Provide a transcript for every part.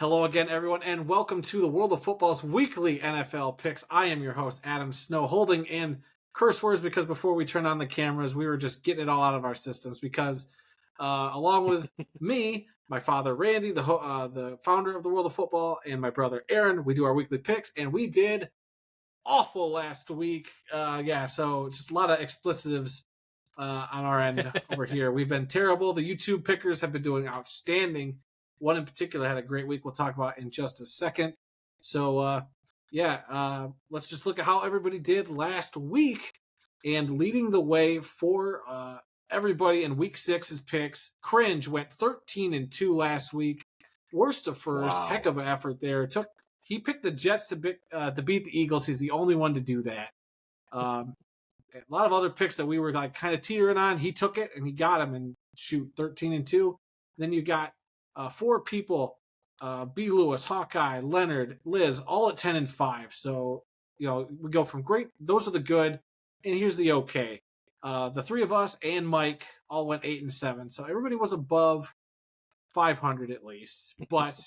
Hello again, everyone, and welcome to the World of Football's weekly NFL picks. I am your host, Adam Snow, holding in curse words because before we turned on the cameras, we were just getting it all out of our systems because along with me, my father, Randy, the founder of the World of Football, and my brother, Aaron, we do our weekly picks, and we did awful last week. So just a lot of explicitives on our end over here. We've been terrible. The YouTube pickers have been doing outstanding. One in particular had a great week we'll talk about in just a second. So, let's just look at how everybody did last week. And leading the way for everybody in week 6's picks, Cringe went 13-2 last week. Worst of first. Wow. Heck of an effort there. He picked the Jets to beat the Eagles. He's the only one to do that. A lot of other picks that we were like kind of teetering on, he took it and he got them and 13-2. Then you got 4 people, B. Lewis, Hawkeye, Leonard, Liz, all at 10-5. So, we go from great. Those are the good. And here's the okay. The 3 of us and Mike all went 8-7. So everybody was above 500 at least. But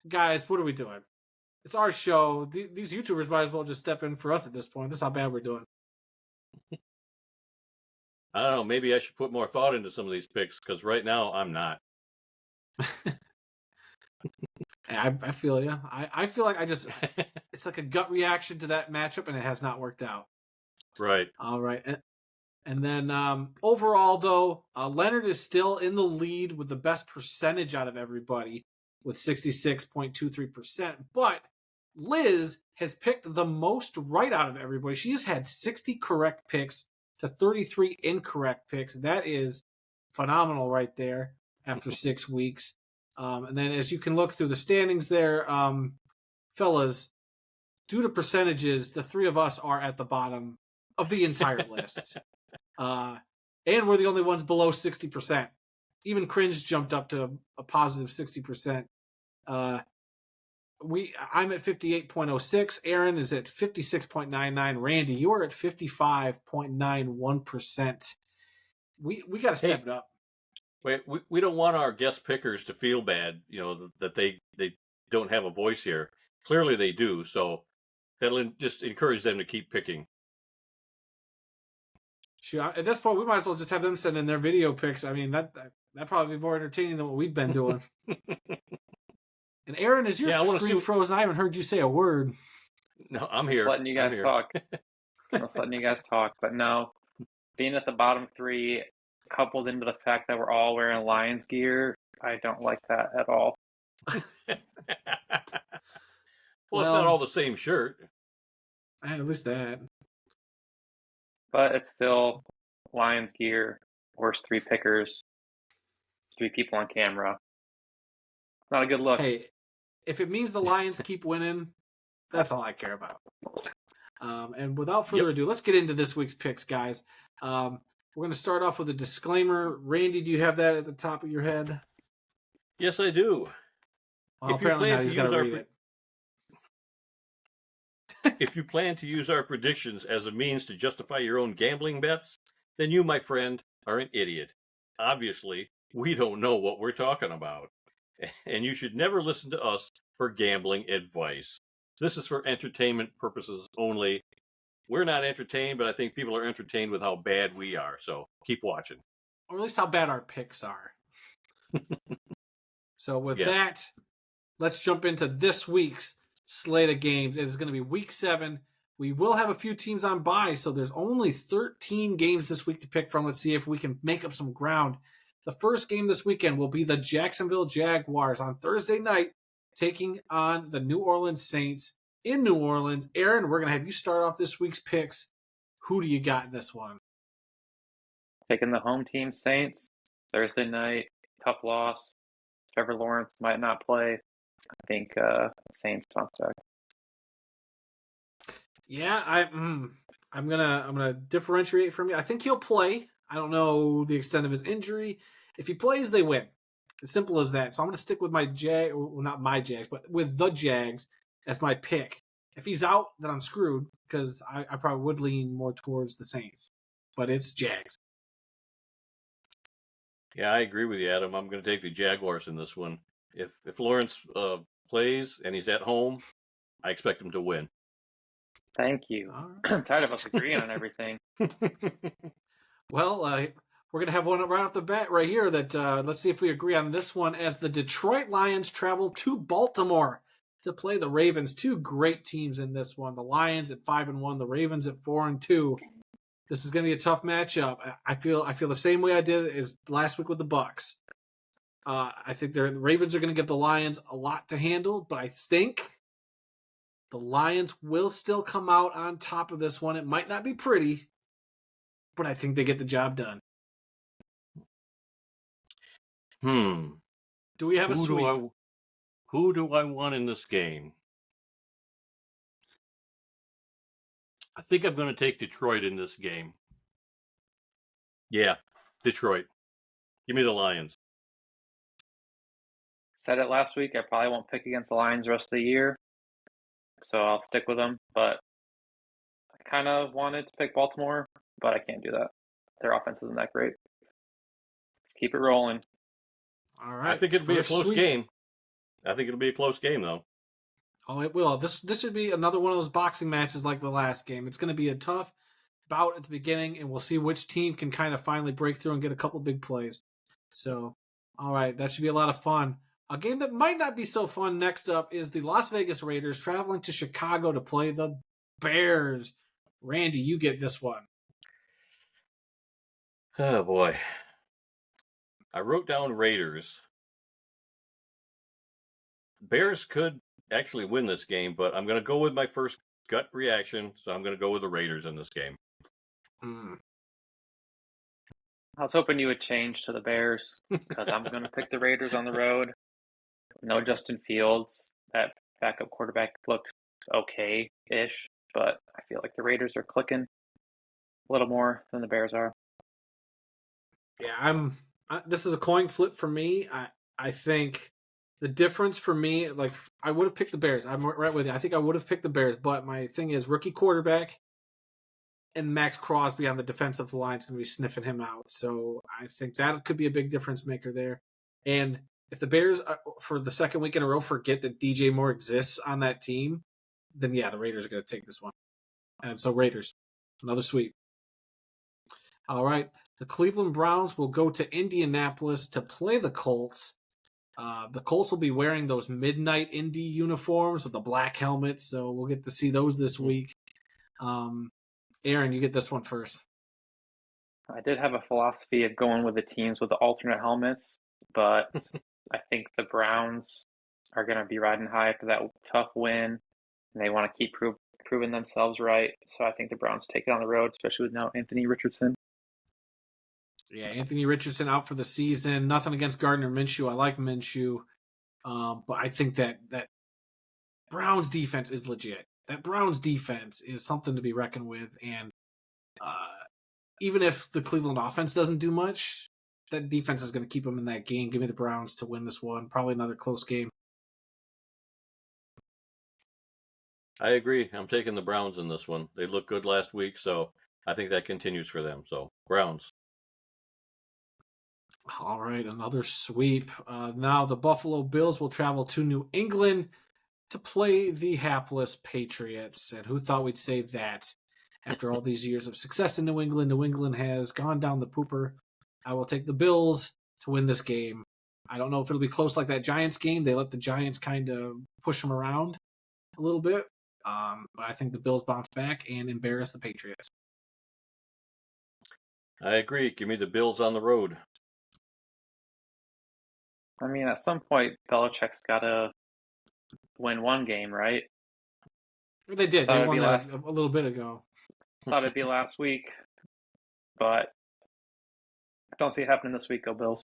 guys, what are we doing? It's our show. These YouTubers might as well just step in for us at this point. This is how bad we're doing. I don't know. Maybe I should put more thought into some of these picks because right now I'm not. I feel you. I feel like it's like a gut reaction to that matchup, and it has not worked out. Right. All right. And then overall, though, Leonard is still in the lead with the best percentage out of everybody with 66.23%. But Liz has picked the most right out of everybody. She has had 60 correct picks to 33 incorrect picks. That is phenomenal right there after 6 weeks. And then as you can look through the standings there, fellas, due to percentages, the 3 of us are at the bottom of the entire list. And we're the only ones below 60%. Even Cringe jumped up to a positive 60%. I'm at 58.06. Aaron is at 56.99. Randy, you are at 55.91%. We got to step it up. Wait, we don't want our guest pickers to feel bad, that they don't have a voice here. Clearly they do, so that'll just encourage them to keep picking. Sure. At this point, we might as well just have them send in their video picks. I mean, that'd probably be more entertaining than what we've been doing. And Aaron, is your screen frozen? I haven't heard you say a word. No, I'm here. Just letting you guys talk. Just letting you guys talk. But no, being at the bottom 3, coupled into the fact that we're all wearing Lions gear, I don't like that at all. Well, it's not all the same shirt. At least that. But it's still Lions gear, worst 3 pickers, 3 people on camera. Not a good look. Hey, if it means the Lions keep winning, that's all I care about. And without further ado, let's get into this week's picks, guys. We're going to start off with a disclaimer. Randy, do you have that at the top of your head? Yes, I do. Well, apparently now he's got to read it. If you plan to use our predictions as a means to justify your own gambling bets, then you, my friend, are an idiot. Obviously, we don't know what we're talking about. And you should never listen to us for gambling advice. This is for entertainment purposes only. We're not entertained, but I think people are entertained with how bad we are. So keep watching. Or at least how bad our picks are. So with that, let's jump into this week's slate of games. It is going to be week 7. We will have a few teams on bye, so there's only 13 games this week to pick from. Let's see if we can make up some ground. The first game this weekend will be the Jacksonville Jaguars on Thursday night, taking on the New Orleans Saints in New Orleans. Aaron, we're going to have you start off this week's picks. Who do you got in this one? Taking the home team Saints, Thursday night, tough loss. Trevor Lawrence might not play. I think Saints bounce back. Yeah, I'm gonna differentiate from you. I think he'll play. I don't know the extent of his injury. If he plays, they win. As simple as that. So I'm gonna stick with my not my Jags, but with the Jags as my pick. If he's out, then I'm screwed because I probably would lean more towards the Saints. But it's Jags. Yeah, I agree with you, Adam. I'm going to take the Jaguars in this one. If Lawrence plays and he's at home, I expect him to win. Thank you. I'm tired of us agreeing on everything. Well, we're going to have one right off the bat right here that let's see if we agree on this one, as the Detroit Lions travel to Baltimore to play the Ravens. Two great teams in this one. The Lions at 5-1, the Ravens at 4-2. This is going to be a tough matchup. I feel the same way I did as last week with the Bucs. I think the Ravens are going to give the Lions a lot to handle, but I think the Lions will still come out on top of this one. It might not be pretty, but I think they get the job done. Do we have a sweep? Who do I want in this game? I think I'm going to take Detroit in this game. Yeah, Detroit. Give me the Lions. Said it last week. I probably won't pick against the Lions the rest of the year, so I'll stick with them. But I kind of wanted to pick Baltimore, but I can't do that. Their offense isn't that great. Let's keep it rolling. All right. I think it'll be a close game. I think it'll be a close game, though. Oh, it will. This should be another one of those boxing matches like the last game. It's going to be a tough bout at the beginning, and we'll see which team can kind of finally break through and get a couple big plays. So, all right, that should be a lot of fun. A game that might not be so fun next up is the Las Vegas Raiders traveling to Chicago to play the Bears. Randy, you get this one. Oh, boy. I wrote down Raiders. Bears could actually win this game, but I'm going to go with my first gut reaction, so I'm going to go with the Raiders in this game. I was hoping you would change to the Bears, because I'm going to pick the Raiders on the road. No Justin Fields. That backup quarterback looked okay-ish, but I feel like the Raiders are clicking a little more than the Bears are. Yeah, this is a coin flip for me. I think the difference for me, like, I would have picked the Bears. I'm right with you. I think I would have picked the Bears, but my thing is rookie quarterback and Max Crosby on the defensive line is going to be sniffing him out. So I think that could be a big difference maker there. And if the Bears, for the second week in a row, forget that DJ Moore exists on that team, then yeah, the Raiders are going to take this one. And so Raiders, another sweep. All right. The Cleveland Browns will go to Indianapolis to play the Colts. The Colts will be wearing those midnight Indy uniforms with the black helmets, so we'll get to see those this week. Aaron, you get this one first. I did have a philosophy of going with the teams with the alternate helmets, but I think the Browns are going to be riding high for that tough win, and they want to keep proving themselves right. So I think the Browns take it on the road, especially with now Anthony Richardson. Yeah, Anthony Richardson out for the season. Nothing against Gardner Minshew. I like Minshew. But I think that Browns defense is legit. That Browns defense is something to be reckoned with. And even if the Cleveland offense doesn't do much, that defense is going to keep them in that game. Give me the Browns to win this one. Probably another close game. I agree. I'm taking the Browns in this one. They looked good last week, so I think that continues for them. So, Browns. All right, another sweep. Now the Buffalo Bills will travel to New England to play the hapless Patriots. And who thought we'd say that? After all these years of success in New England has gone down the pooper. I will take the Bills to win this game. I don't know if it'll be close like that Giants game. They let the Giants kind of push them around a little bit. But I think the Bills bounce back and embarrass the Patriots. I agree. Give me the Bills on the road. I mean, at some point, Belichick's got to win one game, right? They did. They won that a little bit ago. Thought it'd be last week, but I don't see it happening this week. Go Bills.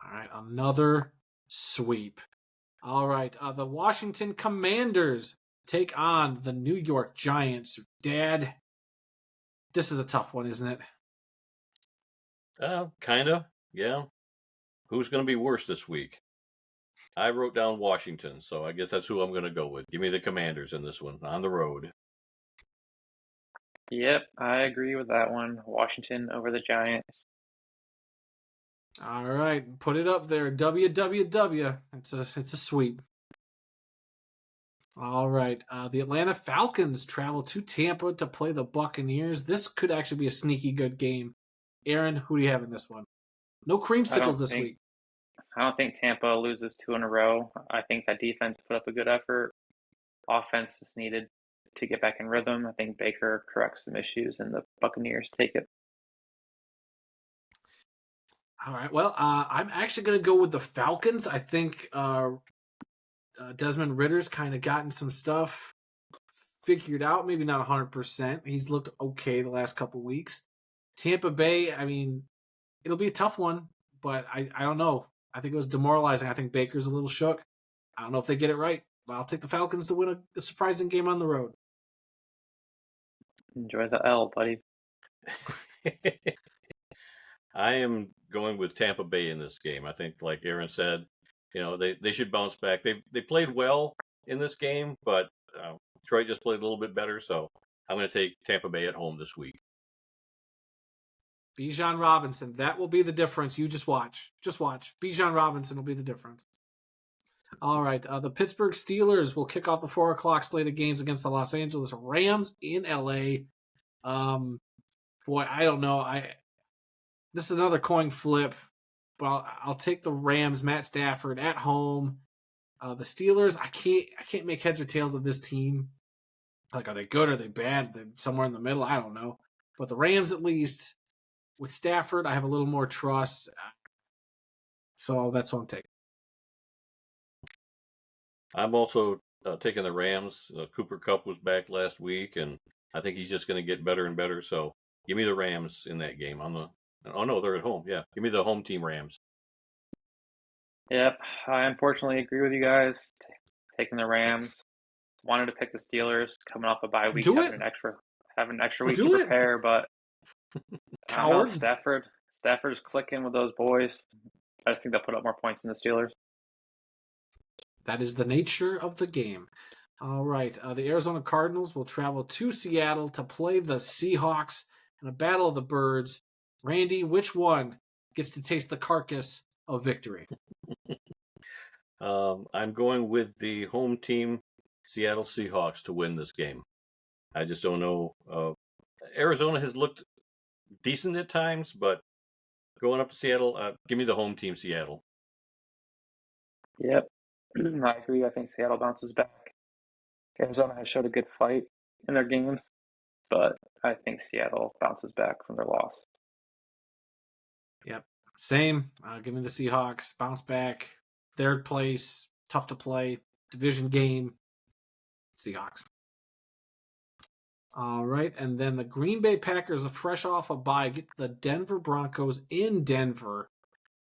All right, another sweep. All right, the Washington Commanders take on the New York Giants. Dad, this is a tough one, isn't it? Kind of, yeah. Who's going to be worse this week? I wrote down Washington, so I guess that's who I'm going to go with. Give me the Commanders in this one, on the road. Yep, I agree with that one. Washington over the Giants. All right, put it up there. WWW. It's a sweep. All right. The Atlanta Falcons travel to Tampa to play the Buccaneers. This could actually be a sneaky good game. Aaron, who do you have in this one? No creamsicles this week. I don't think Tampa loses 2 in a row. I think that defense put up a good effort. Offense is needed to get back in rhythm. I think Baker corrects some issues, and the Buccaneers take it. All right. Well, I'm actually going to go with the Falcons. I think Desmond Ritter's kind of gotten some stuff figured out. Maybe not 100%. He's looked okay the last couple weeks. Tampa Bay, I mean, it'll be a tough one, but I don't know. I think it was demoralizing. I think Baker's a little shook. I don't know if they get it right, but I'll take the Falcons to win a surprising game on the road. Enjoy the L, buddy. I am going with Tampa Bay in this game. I think, like Aaron said, they should bounce back. They played well in this game, but Detroit just played a little bit better. So I'm going to take Tampa Bay at home this week. Bijan Robinson, that will be the difference. You just watch. Just watch. Bijan Robinson will be the difference. All right. The Pittsburgh Steelers will kick off the 4 o'clock slate of games against the Los Angeles Rams in LA. Boy, I don't know. This is another coin flip, but I'll take the Rams. Matt Stafford at home. The Steelers, I can't make heads or tails of this team. Like, are they good? Are they bad? They're somewhere in the middle. I don't know. But the Rams, at least, with Stafford, I have a little more trust. So that's what I'm taking. I'm also taking the Rams. Cooper Kupp was back last week, and I think he's just going to get better and better. So give me the Rams in that game. Oh, no, they're at home. Yeah, give me the home team Rams. Yep, I unfortunately agree with you guys. Taking the Rams. Wanted to pick the Steelers coming off a bye week, having an extra week to prepare, but Coward. Stafford's clicking with those boys. I just think they'll put up more points than the Steelers. That is the nature of the game. All right. The Arizona Cardinals will travel to Seattle to play the Seahawks in a battle of the birds. Randy, which one gets to taste the carcass of victory? I'm going with the home team, Seattle Seahawks, to win this game. I just don't know. Arizona has looked decent at times, but going up to Seattle, give me the home team, Seattle. Yep, I agree. I think Seattle bounces back. Arizona has showed a good fight in their games, but I think Seattle bounces back from their loss. Yep, same. Give me the Seahawks. Bounce back. Third place. Tough to play. Division game. Seahawks. All right, and then the Green Bay Packers are fresh off a bye. Get the Denver Broncos in Denver.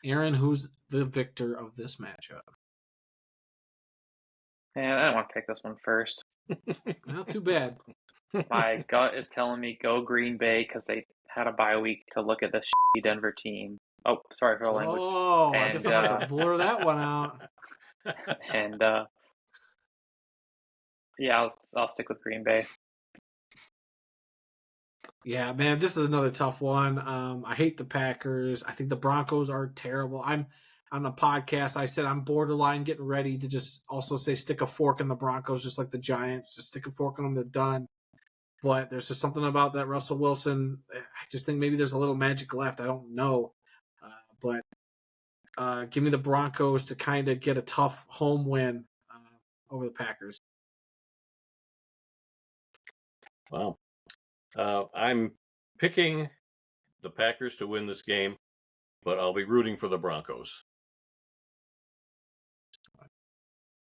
Aaron, who's the victor of this matchup? Man, I don't want to pick this one first. Not too bad. My gut is telling me go Green Bay because they had a bye week to look at the shitty Denver team. Oh, sorry for the language. Oh, I guess I'm going to blur that one out. And yeah, I'll stick with Green Bay. Yeah, man, this is another tough one. I hate the Packers. I think the Broncos are terrible. I'm on a podcast. I said I'm borderline getting ready to just also say stick a fork in the Broncos, just like the Giants. Just stick a fork in them, they're done. But there's just something about that Russell Wilson. I just think maybe there's a little magic left. I don't know. But give me the Broncos to kind of get a tough home win over the Packers. Wow. I'm picking the Packers to win this game, but I'll be rooting for the Broncos.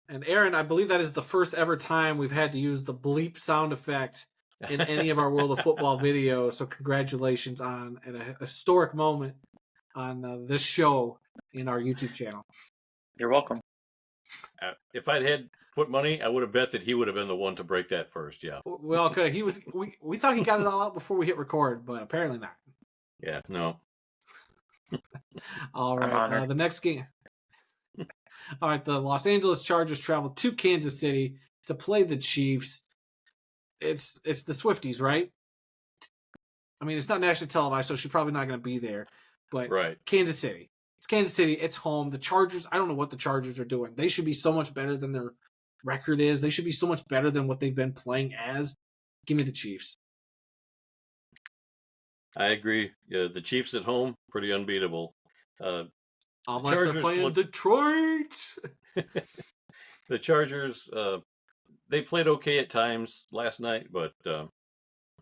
And Aaron, I believe that is the first ever time we've had to use the bleep sound effect in any of our World of Football videos. So congratulations on a historic moment on this show in our YouTube channel. You're welcome. If I'd had put money, I would have bet that he would have been the one to break that first. Yeah. We all could. We thought he got it all out before we hit record, but apparently not. Yeah. No. All right. The next game. All right. The Los Angeles Chargers travel to Kansas City to play the Chiefs. It's the Swifties, right? I mean, it's not nationally televised, so she's probably not going to be there. But right. Kansas City. It's Kansas City. It's home. The Chargers, I don't know what the Chargers are doing. They should be so much better than their record is. They should be so much better than what they've been playing as. Give me the Chiefs. I agree. The Chiefs at home, pretty unbeatable. Unless they're playing Detroit. The Chargers, they played okay at times last night, but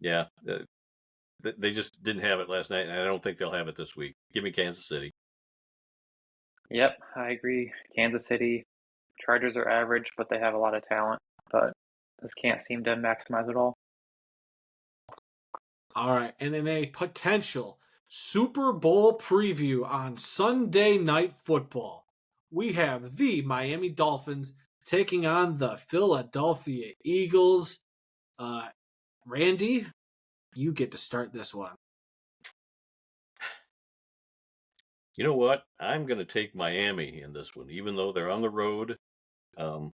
they just didn't have it last night, and I don't think they'll have it this week. Give me Kansas City. Yep, I agree. Kansas City. Chargers are average, but they have a lot of talent. But just can't seem to maximize it all. All right, and in a potential Super Bowl preview on Sunday Night Football, we have the Miami Dolphins taking on the Philadelphia Eagles. Randy, you get to start this one. You know what? I'm going to take Miami in this one, even though they're on the road. I'm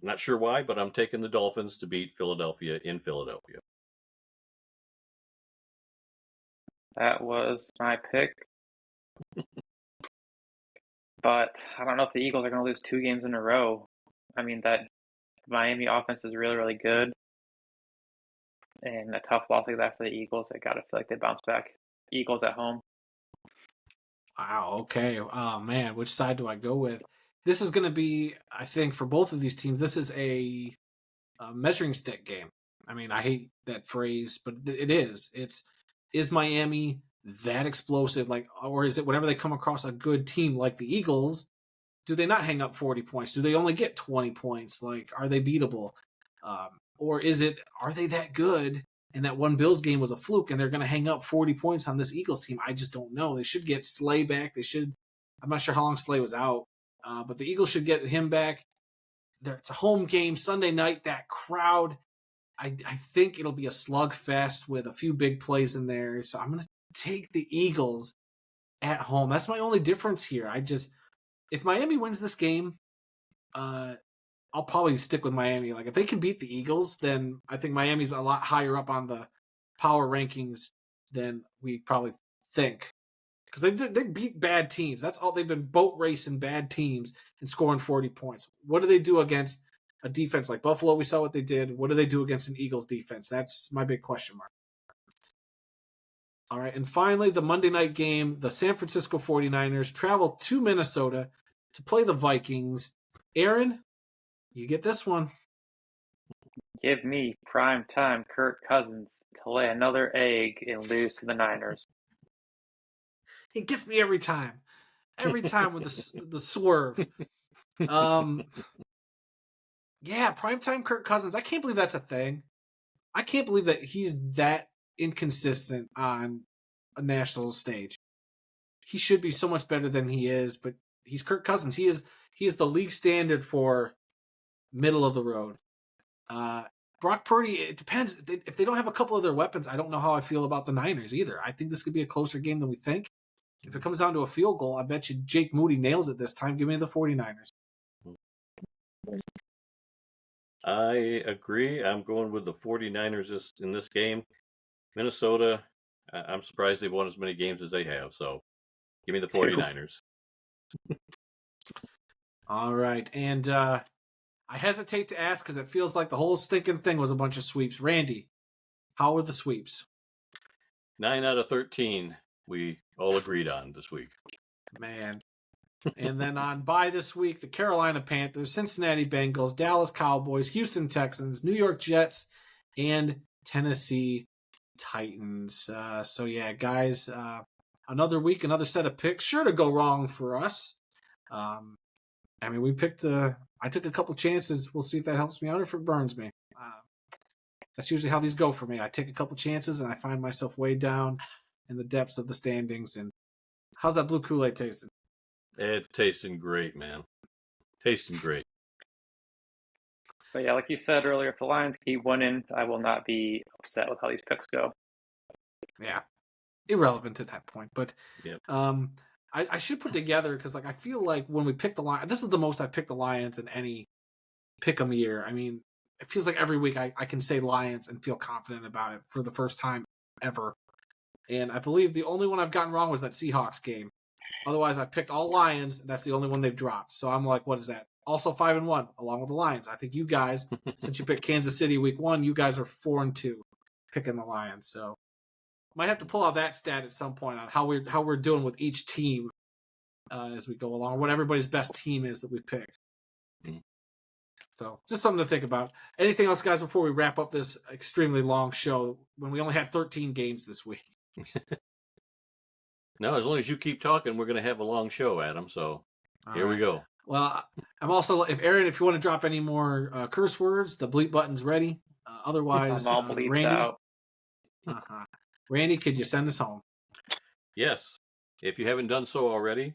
not sure why, but I'm taking the Dolphins to beat Philadelphia in Philadelphia. That was my pick. But I don't know if the Eagles are going to lose 2 games in a row. I mean, that Miami offense is really, really good. And a tough loss like that for the Eagles, I got to feel like they bounce back. Eagles at home. Wow, okay. Oh, man, which side do I go with? This is going to be, I think, for both of these teams, this is a measuring stick game. I mean, I hate that phrase, but it is. Is Miami that explosive? Or is it whenever they come across a good team like the Eagles, do they not hang up 40 points? Do they only get 20 points? Are they beatable? Or are they that good? And that one Bills game was a fluke, and they're going to hang up 40 points on this Eagles team. I just don't know. They should get Slay back. I'm not sure how long Slay was out, but the Eagles should get him back. It's a home game Sunday night. That crowd, I think it'll be a slugfest with a few big plays in there. So I'm going to take the Eagles at home. That's my only difference here. If Miami wins this game, I'll probably stick with Miami. If they can beat the Eagles, then I think Miami's a lot higher up on the power rankings than we probably think. Because they beat bad teams. That's all. They've been boat racing bad teams and scoring 40 points. What do they do against a defense like Buffalo? We saw what they did. What do they do against an Eagles defense? That's my big question mark. All right, and finally, the Monday night game, the San Francisco 49ers travel to Minnesota to play the Vikings. Aaron, you get this one. Give me primetime Kirk Cousins to lay another egg and lose to the Niners. He gets me every time. Every time with the swerve. Yeah, primetime Kirk Cousins. I can't believe that's a thing. I can't believe that he's that inconsistent on a national stage. He should be so much better than he is, but he's Kirk Cousins. He is the league standard for middle of the road. Brock Purdy, it depends. If they don't have a couple of their weapons, I don't know how I feel about the Niners either. I think this could be a closer game than we think. If it comes down to a field goal, I bet you Jake Moody nails it this time. Give me the 49ers. I agree. I'm going with the 49ers in this game. Minnesota, I'm surprised they've won as many games as they have. So give me the 49ers. All right. And I hesitate to ask because it feels like the whole stinking thing was a bunch of sweeps. Randy, how are the sweeps? 9 out of 13 we all agreed on this week. Man. And then on bye this week, the Carolina Panthers, Cincinnati Bengals, Dallas Cowboys, Houston Texans, New York Jets, and Tennessee Titans. So yeah, guys, another week, another set of picks. Sure to go wrong for us. I mean, I took a couple chances. We'll see if that helps me out or if it burns me. That's usually how these go for me. I take a couple chances and I find myself way down in the depths of the standings. And how's that blue Kool-Aid tasting? It's tasting great, man. Tasting great. But yeah, like you said earlier, if the Lions keep winning, I will not be upset with how these picks go. Yeah. Irrelevant at that point. But yep. I should put together because I feel like when we pick the Lions, this is the most I've picked the Lions in any pick 'em year. I mean, it feels like every week I can say Lions and feel confident about it for the first time ever. And I believe the only one I've gotten wrong was that Seahawks game. Otherwise, I picked all Lions. That's the only one they've dropped. So I'm like, what is that? Also 5-1, along with the Lions. I think you guys, since you picked Kansas City week 1, you guys are 4-2, picking the Lions. So might have to pull out that stat at some point on how we're doing with each team as we go along, what everybody's best team is that we picked. So just something to think about. Anything else, guys, before we wrap up this extremely long show when we only had 13 games this week? No, as long as you keep talking, we're going to have a long show, Adam. So here we go. Well, I'm also, if Aaron, if you want to drop any more curse words, the bleep button's ready. Otherwise, I'm all bleeped Randy, out. Randy, could you send us home? Yes. If you haven't done so already,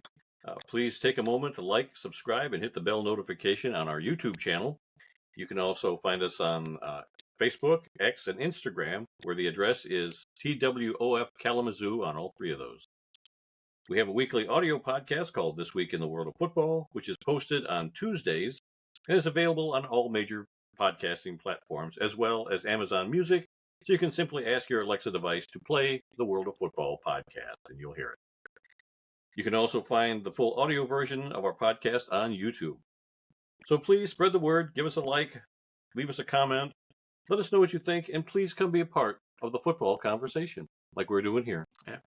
please take a moment to like, subscribe, and hit the bell notification on our YouTube channel. You can also find us on Facebook, X, and Instagram, where the address is TWOF Kalamazoo on all 3 of those. We have a weekly audio podcast called This Week in the World of Football, which is posted on Tuesdays and is available on all major podcasting platforms, as well as Amazon Music, so you can simply ask your Alexa device to play the World of Football podcast, and you'll hear it. You can also find the full audio version of our podcast on YouTube. So please spread the word, give us a like, leave us a comment, let us know what you think, and please come be a part of the football conversation like we're doing here. Yeah.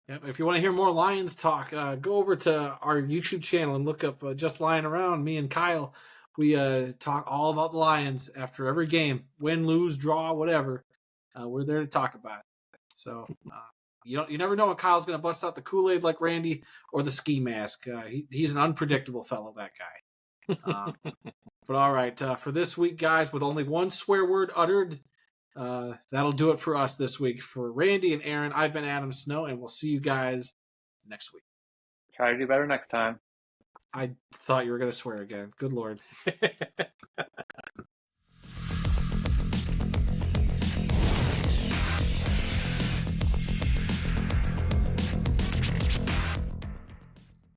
If you want to hear more Lions talk, go over to our YouTube channel and look up Just Lying Around. Me and Kyle, we talk all about the Lions after every game. Win, lose, draw, whatever. We're there to talk about it. So you never know when Kyle's going to bust out the Kool-Aid like Randy or the ski mask. He's an unpredictable fellow, that guy. But all right, for this week, guys, with only one swear word uttered, that'll do it for us this week. For Randy and Aaron, I've been Adam Snow, and we'll see you guys next week. Try to do better next time. I thought you were going to swear again. Good Lord.